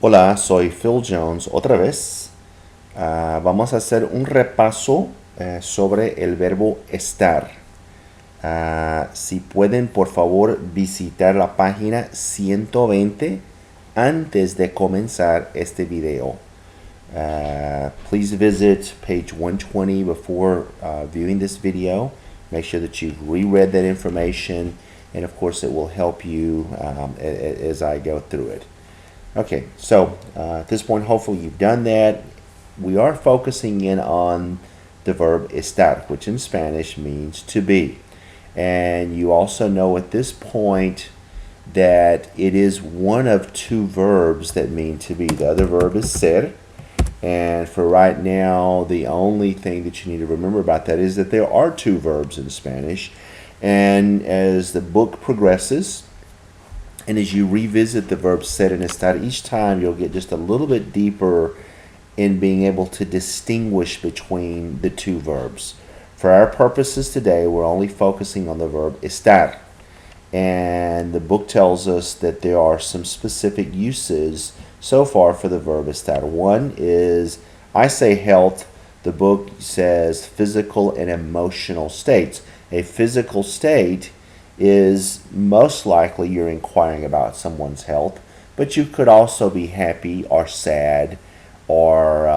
Hola, soy Phil Jones otra vez. Vamos a hacer un repaso sobre el verbo estar. Si pueden, por favor, visitar la página 120 antes de comenzar este video. Please visit page 120 before viewing this video. Make sure that you've reread that information, and of course, it will help you as I go through it. Okay, so at this point, hopefully you've done that. We are focusing in on the verb estar, which in Spanish means to be. And you also know at this point that it is one of two verbs that mean to be. The other verb is ser. And for right now, the only thing that you need to remember about that is that there are two verbs in Spanish. And as the book progresses, and as you revisit the verb ser and estar each time, you'll get just a little bit deeper in being able to distinguish between the two verbs. For our purposes today, we're only focusing on the verb estar. And the book tells us that there are some specific uses so far for the verb estar. One is, I say health. The book says physical and emotional states. A physical state is most likely you're inquiring about someone's health, but you could also be happy or sad or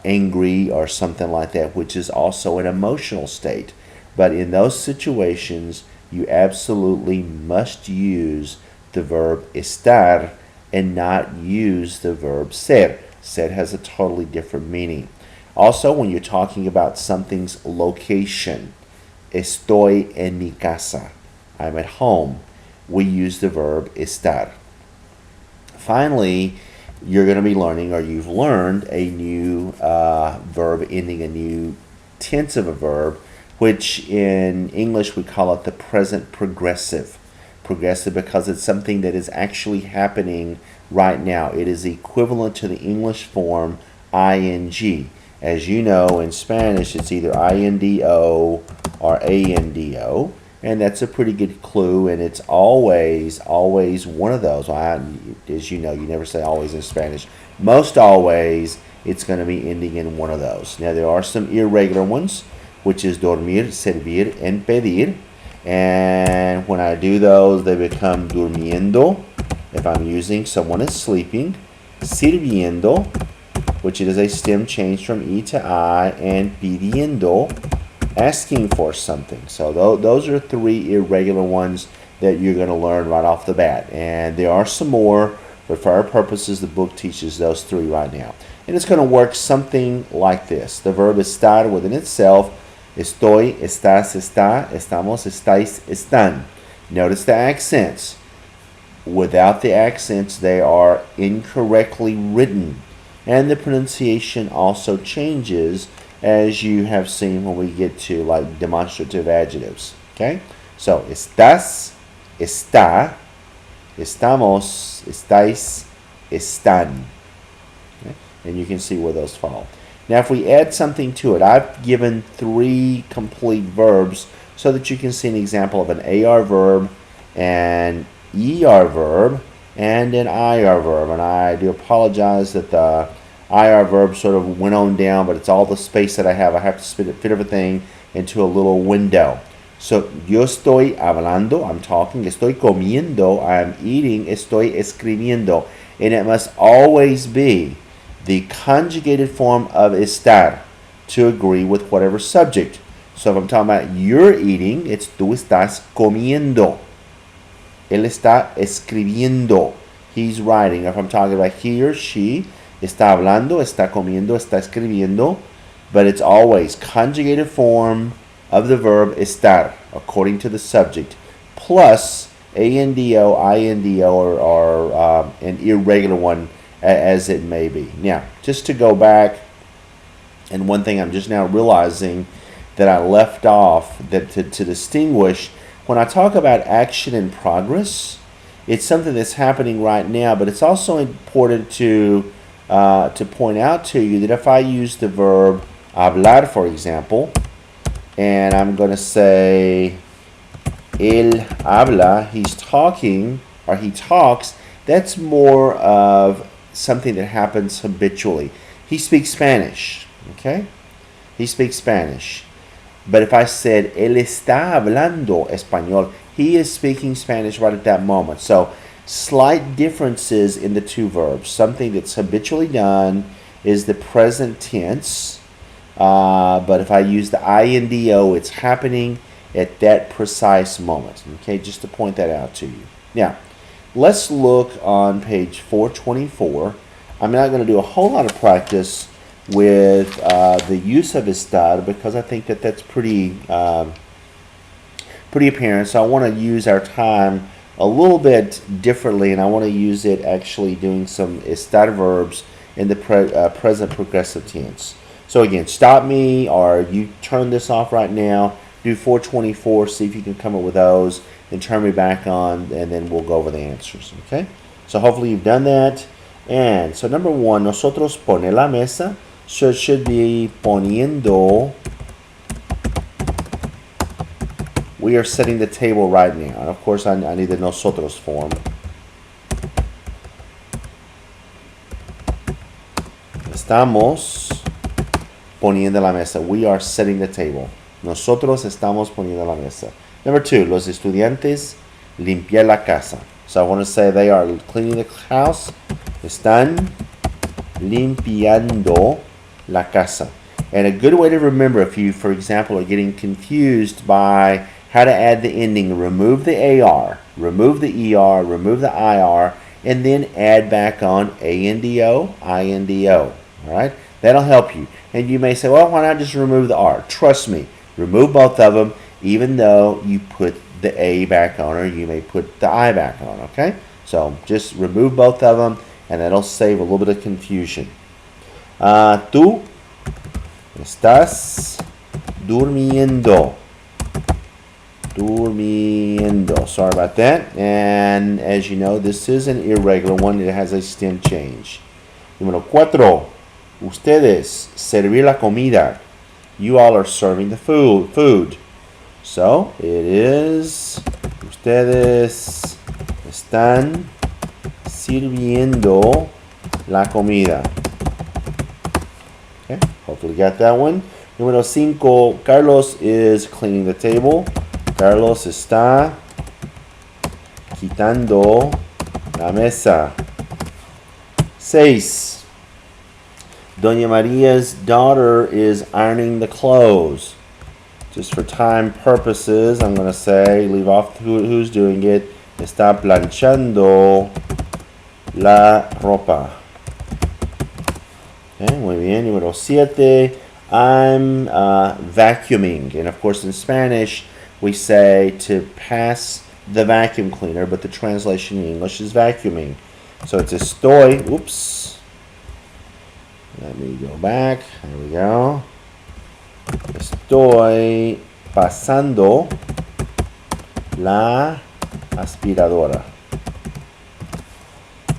angry or something like that, which is also an emotional state. But in those situations, you absolutely must use the verb estar and not use the verb ser. Ser has a totally different meaning. Also, when you're talking about something's location, estoy en mi casa, I'm at home, we use the verb estar. Finally, you're going to be learning, or you've learned, a new verb ending a new tense of a verb, which in English we call it the present progressive. Progressive because it's something that is actually happening right now. It is equivalent to the English form ing. As you know, in Spanish, it's either indo or ando. And that's a pretty good clue, and it's always one of those. As you know, you never say always in Spanish. Most always, it's going to be ending in one of those. Now, there are some irregular ones, which is dormir, servir, and pedir. And when I do those, they become durmiendo, if I'm using someone is sleeping, sirviendo, which is a stem change from E to I, and pidiendo, asking for something. So those are three irregular ones that you're going to learn right off the bat. And there are some more, but for our purposes, the book teaches those three right now. And it's going to work something like this. The verb estar within itself, estoy, estás, está, estamos, estáis, están. Notice the accents. Without the accents, they are incorrectly written. And the pronunciation also changes, as you have seen when we get to like demonstrative adjectives. Okay? So, estás, está, estamos, estáis, están. Okay? And you can see where those fall. Now, if we add something to it, I've given three complete verbs so that you can see an example of an AR verb, an ER verb, and an IR verb. And I do apologize that the IR verb sort of went on down, but it's all the space that I have. I have to fit everything into a little window. So, yo estoy hablando, I'm talking, estoy comiendo, I'm eating, estoy escribiendo. And it must always be the conjugated form of estar to agree with whatever subject. So if I'm talking about you're eating, it's tú estás comiendo. Él está escribiendo. He's writing. If I'm talking about he or she, está hablando, está comiendo, está escribiendo. But it's always conjugated form of the verb estar, according to the subject, plus ando, indo, or an irregular one, as it may be. Now, just to go back, and one thing I'm just now realizing that I left off, that to distinguish, when I talk about action in progress, it's something that's happening right now, but it's also important to point out to you that if I use the verb hablar, for example, and I'm going to say él habla, he's talking, or he talks, that's more of something that happens habitually. He speaks Spanish, okay? He speaks Spanish. But if I said, él está hablando español, he is speaking Spanish right at that moment. So, slight differences in the two verbs. Something that's habitually done is the present tense. But if I use the INDO, it's happening at that precise moment. Okay, just to point that out to you. Now, let's look on page 424. I'm not going to do a whole lot of practice with the use of estar because I think that that's pretty apparent. So I want to use our time a little bit differently, and I want to use it actually doing some estar verbs in the present progressive tense. So again, stop me or you turn this off right now, do 424, see if you can come up with those, then turn me back on, and then we'll go over the answers, okay? So hopefully you've done that. And so number one, nosotros pone la mesa, so it should be poniendo. We are setting the table right now. And of course, I need the nosotros form. Estamos poniendo la mesa. We are setting the table. Nosotros estamos poniendo la mesa. Number two, los estudiantes limpiar la casa. So I want to say they are cleaning the house. Están limpiando la casa. And a good way to remember if you, for example, are getting confused by how to add the ending, remove the AR, remove the ER, remove the IR, and then add back on ANDO, INDO. All right? That'll help you. And you may say, well, why not just remove the R? Trust me, remove both of them, even though you put the A back on, or you may put the I back on, okay? So just remove both of them, and that'll save a little bit of confusion. Tú estás durmiendo. Durmiendo. Sorry about that. And as you know, this is an irregular one. It has a stem change. Número 4. Ustedes servir la comida. You all are serving the food. So it is ustedes están sirviendo la comida. Okay, hopefully you got that one. Número 5, Carlos is cleaning the table. Carlos está quitando la mesa. 6. Doña Maria's daughter is ironing the clothes. Just for time purposes, I'm going to say, leave off who's doing it. Está planchando la ropa. Okay, muy bien. Número 7. I'm vacuuming. And of course, in Spanish, we say to pass the vacuum cleaner, but the translation in English is vacuuming. So it's estoy. Oops. Let me go back. There we go. Estoy pasando la aspiradora.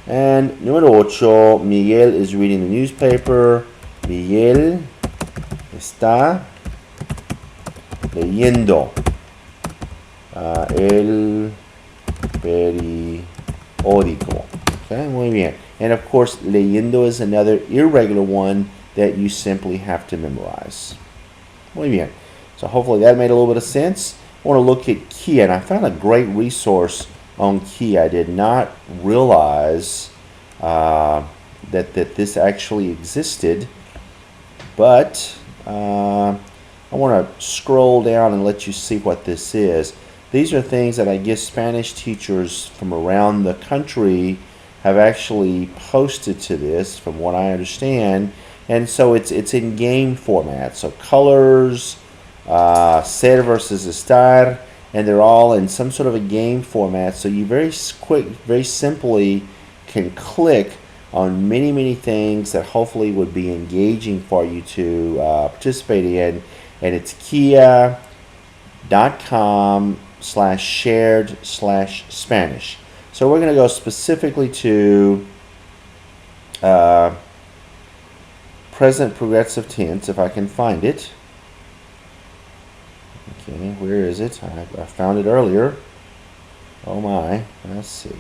And número 8, Miguel is reading the newspaper. Miguel está leyendo el periódico. Okay, muy bien. And of course, leyendo is another irregular one that you simply have to memorize. Muy bien. So hopefully that made a little bit of sense. I want to look at Kia, and I found a great resource on Kia. I did not realize that this actually existed, but I want to scroll down and let you see what this is. These are things that I guess Spanish teachers from around the country have actually posted to this, from what I understand. And so it's in game format. So colors, ser versus estar, and they're all in some sort of a game format. So you very simply can click on many things that hopefully would be engaging for you to participate in. And it's kia.com/shared/Spanish. So we're going to go specifically to present progressive tense, if I can find it. Okay, where is it? I found it earlier. Oh my, let's see.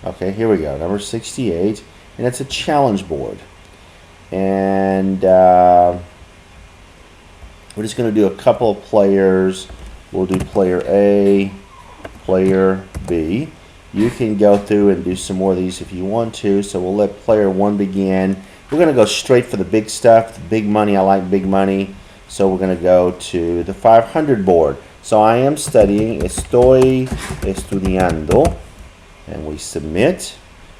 Okay, here we go, number 68, and it's a challenge board. And we're just going to do a couple of players. We'll do player A, player B. You can go through and do some more of these if you want to. So we'll let player 1 begin. We're going to go straight for the big stuff, the big money. I like big money. So we're going to go to the 500 board. So I am studying, estoy estudiando. And we submit.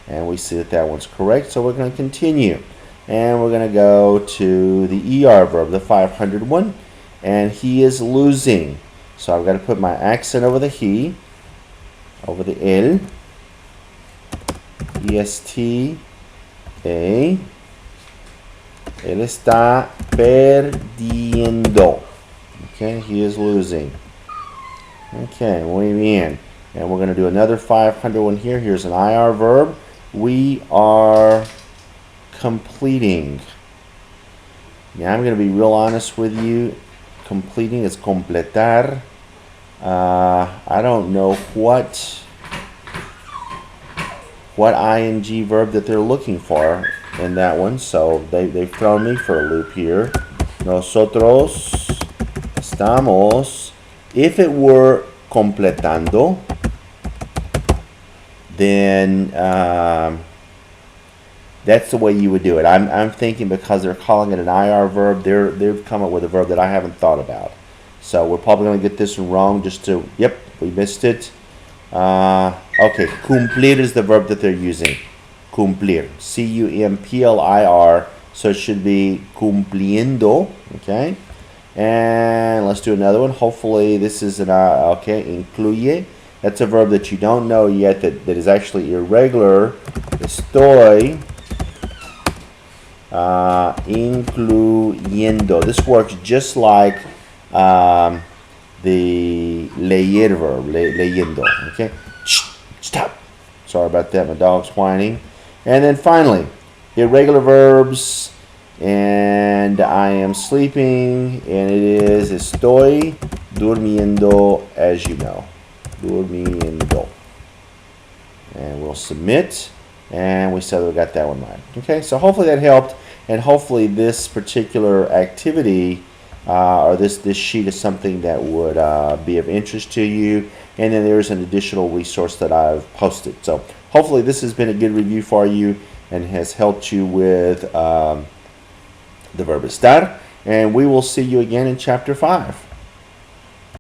And we see that that one's correct. So we're going to continue. And we're going to go to the ER verb, the 500 one. And he is losing. So I've got to put my accent over the he, over the él, EST, A. Él está perdiendo. Okay, he is losing. Okay, muy bien. And we're going to do another 500 one here. Here's an IR verb. We are completing. Now I'm going to be real honest with you. Completing is completar. I don't know what ing verb that they're looking for in that one, so they've thrown me for a loop here. Nosotros estamos. If it were completando, then that's the way you would do it. I'm thinking because they're calling it an IR verb, they've come up with a verb that I haven't thought about. So we're probably going to get this one wrong just to, yep, we missed it. Okay, cumplir is the verb that they're using. Cumplir. C-U-M-P-L-I-R. So it should be cumpliendo. Okay. And let's do another one. Hopefully this is an, okay, incluye. That's a verb that you don't know yet that is actually irregular. Estoy incluyendo. This works just like the leer verb, leyendo. Okay, shh, stop. Sorry about that, my dog's whining. And then finally, irregular verbs. And I am sleeping, and it is estoy durmiendo, as you know. Durmiendo. And we'll submit, and we said we got that one right. Okay, so hopefully that helped, and hopefully this particular activity or this sheet is something that would be of interest to you. And then there's an additional resource that I've posted. So hopefully this has been a good review for you and has helped you with the verb estar. And we will see you again in chapter 5.